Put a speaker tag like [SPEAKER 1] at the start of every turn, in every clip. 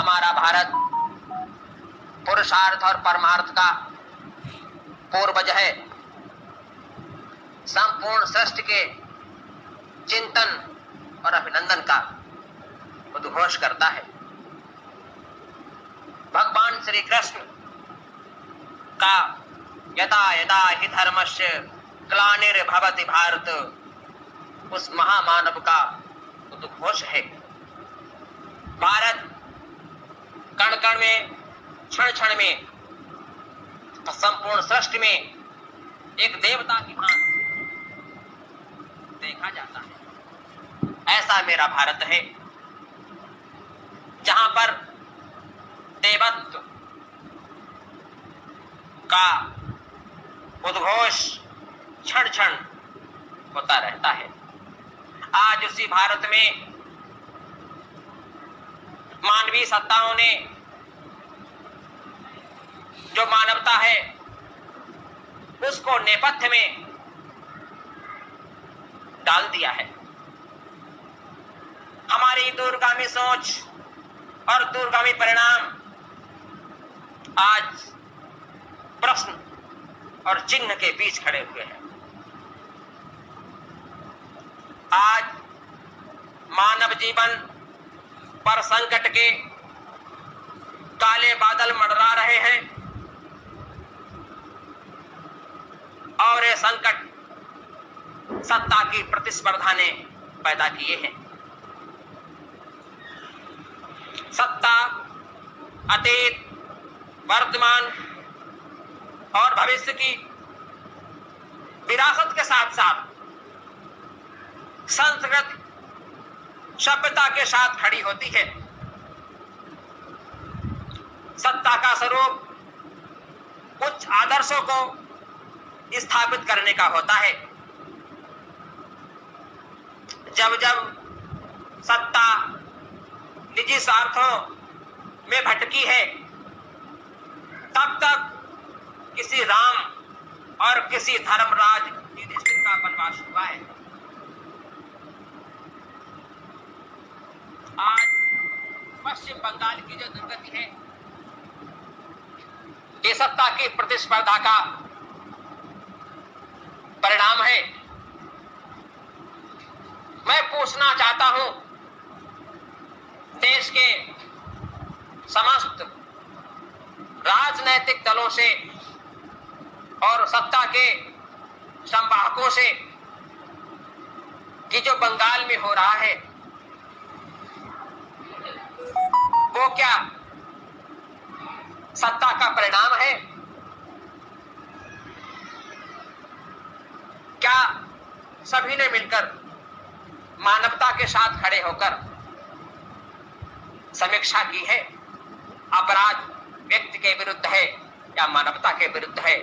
[SPEAKER 1] हमारा भारत पुरुषार्थ और परमार्थ का पूर्वज है। संपूर्ण सृष्टि के चिंतन और अभिनंदन का उद्घोष करता है। भगवान श्री कृष्ण का यदा यदा हि धर्मस्य ग्लानिर्भवति भारत, उस महामानव का उद्घोष है। भारत कण कण में, क्षण क्षण में, संपूर्ण सृष्टि में एक देवता की भांति देखा जाता है। ऐसा मेरा भारत है जहां पर देवत्व का उद्घोष क्षण क्षण होता रहता है। आज उसी भारत में मानवीय सत्ताओं ने जो मानवता है उसको नेपथ्य में डाल दिया है। हमारी दूरगामी सोच और दूरगामी परिणाम आज प्रश्न और चिन्ह के बीच खड़े हुए हैं। आज मानव जीवन पर संकट के काले बादल मंडरा रहे हैं और ये संकट सत्ता की प्रतिस्पर्धा ने पैदा किए हैं। सत्ता अतीत, वर्तमान और भविष्य की विरासत के साथ साथ संस्कृत सभ्यता के साथ खड़ी होती है। सत्ता का स्वरूप उच्च आदर्शों को स्थापित करने का होता है। जब जब सत्ता निजी स्वार्थों में भटकी है, तब तक किसी राम और किसी धर्मराज युधिष्ठिर का वनवास हुआ है। आज पश्चिम बंगाल की जो दुर्गति है, ये सत्ता की प्रतिस्पर्धा का परिणाम है। मैं पूछना चाहता हूं देश के समस्त राजनैतिक दलों से और सत्ता के संवाहकों से कि जो बंगाल में हो रहा है वो क्या सत्ता का परिणाम है? क्या सभी ने मिलकर मानवता के साथ खड़े होकर समीक्षा की है? अपराध व्यक्ति के विरुद्ध है या मानवता के विरुद्ध है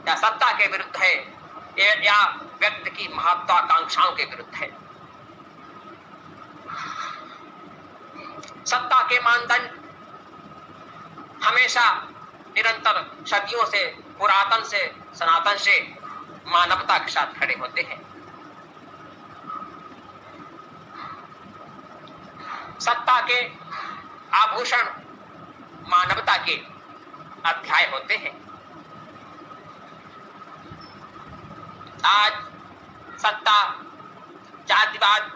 [SPEAKER 1] या सत्ता के विरुद्ध है या व्यक्ति की महत्वाकांक्षाओं के विरुद्ध है? सत्ता के मानदंड हमेशा निरंतर सदियों से, पुरातन से, सनातन से मानवता के साथ खड़े होते हैं। सत्ता के आभूषण मानवता के अध्याय होते हैं। आज सत्ता जातिवाद,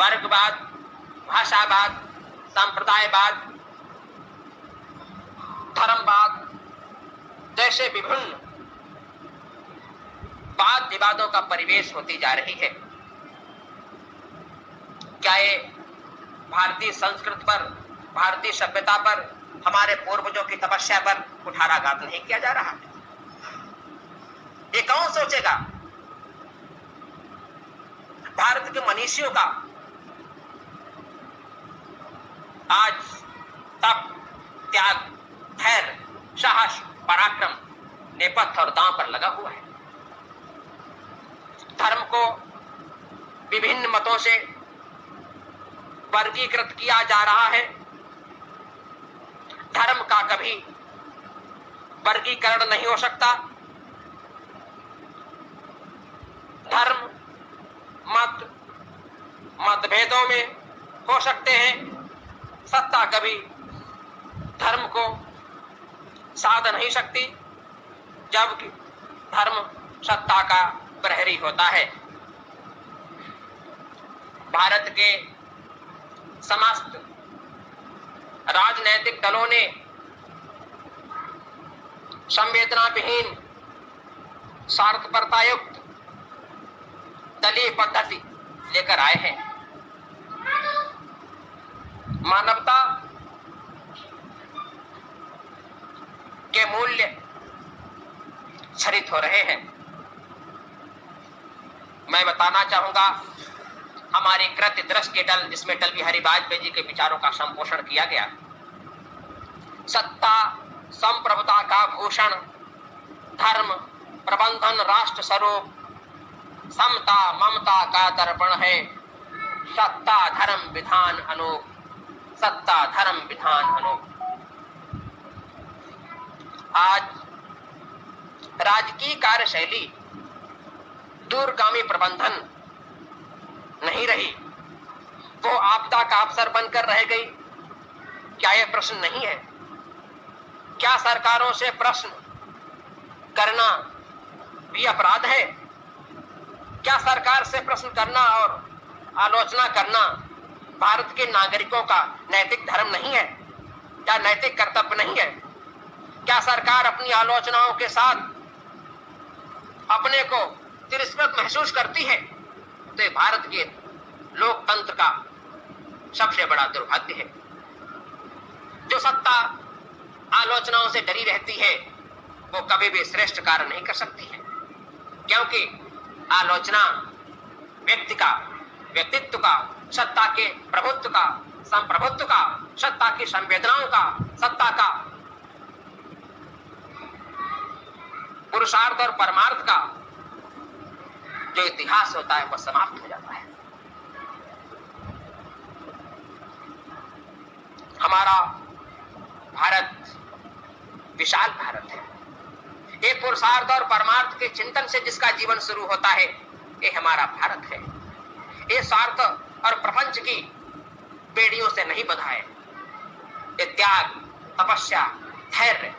[SPEAKER 1] वर्गवाद, भाषावाद, संप्रदायवाद, धर्मवाद जैसे विभिन्न वाद विवादों का परिवेश होती जा रही है। क्या ये भारतीय संस्कृति पर, भारतीय सभ्यता पर, हमारे पूर्वजों की तपस्या पर कुठाराघात नहीं किया जा रहा है? ये कौन सोचेगा? भारत के मनीषियों का आज तप, त्याग, धैर्य, साहस, पराक्रम नेपथ्य और दांव पर लगा हुआ है। धर्म को विभिन्न मतों से वर्गीकृत किया जा रहा है। धर्म का कभी वर्गीकरण नहीं हो सकता। धर्म मत मतभेदों में हो सकते हैं, सत्ता कभी धर्म को साध नहीं सकती, जबकि धर्म सत्ता का प्रहरी होता है। भारत के समस्त राजनैतिक दलों ने संवेदना विहीन, स्वार्थपरतायुक्त दलीय पद्धति लेकर आए हैं। मानवता के मूल्य क्षरित हो रहे हैं। मैं बताना चाहूंगा, हमारी कृत्य दृष्टि के दल, जिसमें अटल बिहारी वाजपेयी जी के विचारों का संपोषण किया गया, सत्ता संप्रभुता का भूषण, धर्म प्रबंधन राष्ट्र स्वरूप, समता ममता का दर्पण है, सत्ता धर्म विधान अनूप, सत्ता धर्म विधान अनूप। आज राजकीय कार्यशैली दूरगामी प्रबंधन नहीं रही, वो आपदा का अवसर बनकर रह गई। क्या यह प्रश्न नहीं है? क्या सरकारों से प्रश्न करना भी अपराध है? क्या सरकार से प्रश्न करना और आलोचना करना भारत के नागरिकों का नैतिक धर्म नहीं है या नैतिक कर्तव्य नहीं है? क्या सरकार अपनी आलोचनाओं के साथ अपने को तिरस्कृत महसूस करती है? तो भारत के लोकतंत्र का सबसे बड़ा दुर्भाग्य है। जो सत्ता आलोचनाओं से डरी रहती है, वो कभी भी श्रेष्ठ कार्य नहीं कर सकती है, क्योंकि आलोचना व्यक्ति का, व्यक्तित्व का, सत्ता के प्रभुत्व का, संप्रभुत्व का, सत्ता की संवेदनाओं का, सत्ता का पुरुषार्थ और परमार्थ का जो इतिहास होता है, वह समाप्त हो जाता है। हमारा भारत विशाल भारत है। एक पुरुषार्थ और परमार्थ के चिंतन से जिसका जीवन शुरू होता है, ये हमारा भारत है। ये स्वार्थ और प्रपंच की बेड़ियों से नहीं बंधा है। ये त्याग, तपस्या, धैर्य,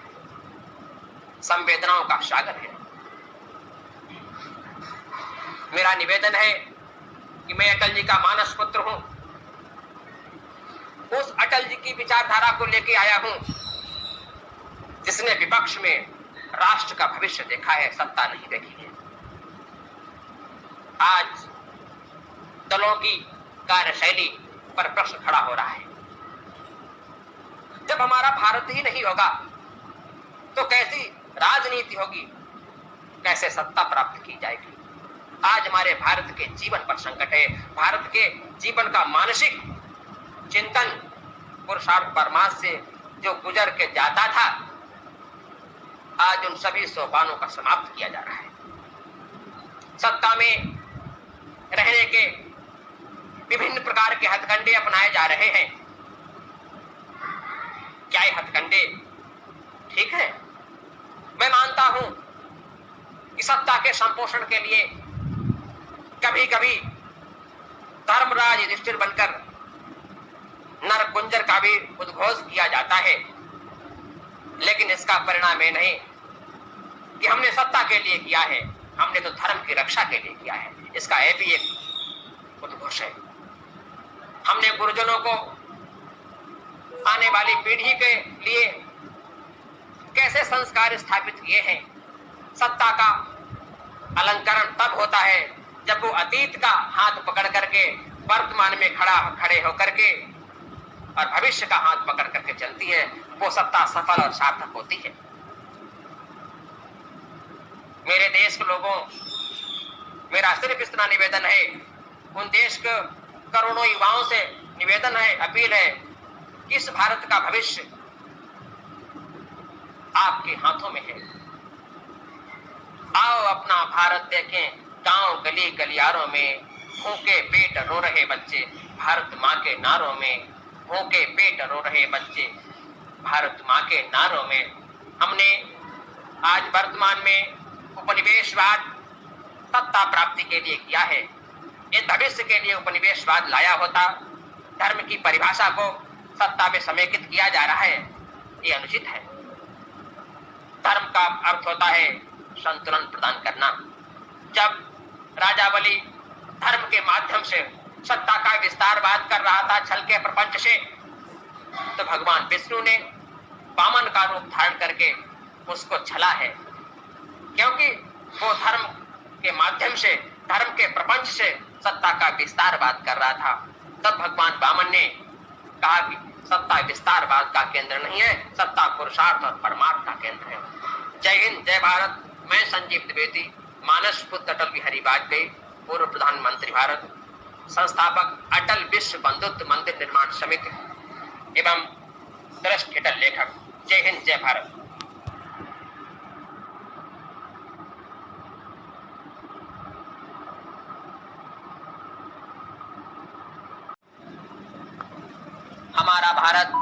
[SPEAKER 1] संवेदनाओं का सागर है। मेरा निवेदन है कि मैं अटल जी का मानस पुत्र हूं, उस अटल जी की विचारधारा को लेके आया हूं जिसने विपक्ष में राष्ट्र का भविष्य देखा है, सत्ता नहीं देखी है। आज दलों की कार्यशैली पर प्रश्न खड़ा हो रहा है। जब हमारा भारत ही नहीं होगा तो कैसी राजनीति होगी, कैसे सत्ता प्राप्त की जाएगी? आज हमारे भारत के जीवन पर संकट है। भारत के जीवन का मानसिक चिंतन पुरुषार्थ परमार्थ से जो गुजर के जाता था, आज उन सभी सोपानों का समाप्त किया जा रहा है। सत्ता में रहने के विभिन्न प्रकार के हथकंडे अपनाए जा रहे हैं। क्या ये हथकंडे ठीक है? मैं मानता हूं कि सत्ता के संपोषण के लिए कभी कभी धर्मराज युधिष्ठिर बनकर नरकुंजर का भी उद्घोष किया जाता है, लेकिन इसका परिणाम ये नहीं कि हमने सत्ता के लिए किया है, हमने तो धर्म की रक्षा के लिए किया है। इसका यह भी एक उद्घोष है। हमने गुरुजनों को आने वाली पीढ़ी के लिए कैसे संस्कार स्थापित किए हैं। सत्ता का अलंकरण तब होता है जब वो अतीत का हाथ पकड़ करके वर्तमान में खड़े होकर के और भविष्य का हाथ पकड़ करके चलती है। वो सत्ता सफल और सार्थक होती है। मेरे देश के लोगों, मेरा सिर्फ इतना निवेदन है, उन देश के करोड़ों युवाओं से निवेदन है, अपील है कि इस भारत का भविष्य आपके हाथों में है। आओ अपना भारत देखें, गांव गली गलियारों में भूखे पेट रो रहे बच्चे, भारत माँ के नारों में भूखे पेट रो रहे बच्चे, भारत माँ के नारों में। हमने आज वर्तमान में उपनिवेशवाद सत्ता प्राप्ति के लिए किया है। इस भविष्य के लिए उपनिवेशवाद लाया होता, धर्म की परिभाषा को सत्ता में समेकित किया जा रहा है। ये अनुचित है। धर्म का अर्थ होता है संतुलन प्रदान करना। जब राजा बलि धर्म के माध्यम से सत्ता का विस्तारवाद कर रहा था छल के प्रपंच से, तो भगवान विष्णु ने वामन का रूप धारण करके उसको छला है, क्योंकि वो धर्म के माध्यम से, धर्म के प्रपंच से सत्ता का विस्तारवाद कर रहा था। तब भगवान वामन ने कहा कि सत्ता विस्तारवाद का केंद्र नहीं है, सत्ता पुरुषार्थ और परमार्थ का केंद्र है। जय हिंद, जय भारत। मैं संजीव द्विवेदी, मानस पुत्र अटल बिहारी वाजपेयी, पूर्व प्रधानमंत्री भारत, संस्थापक अटल विश्व बंधुत्व मंदिर निर्माण समिति एवं दृष्ट अटल लेखक। जय हिंद, जय भारत। हमारा भारत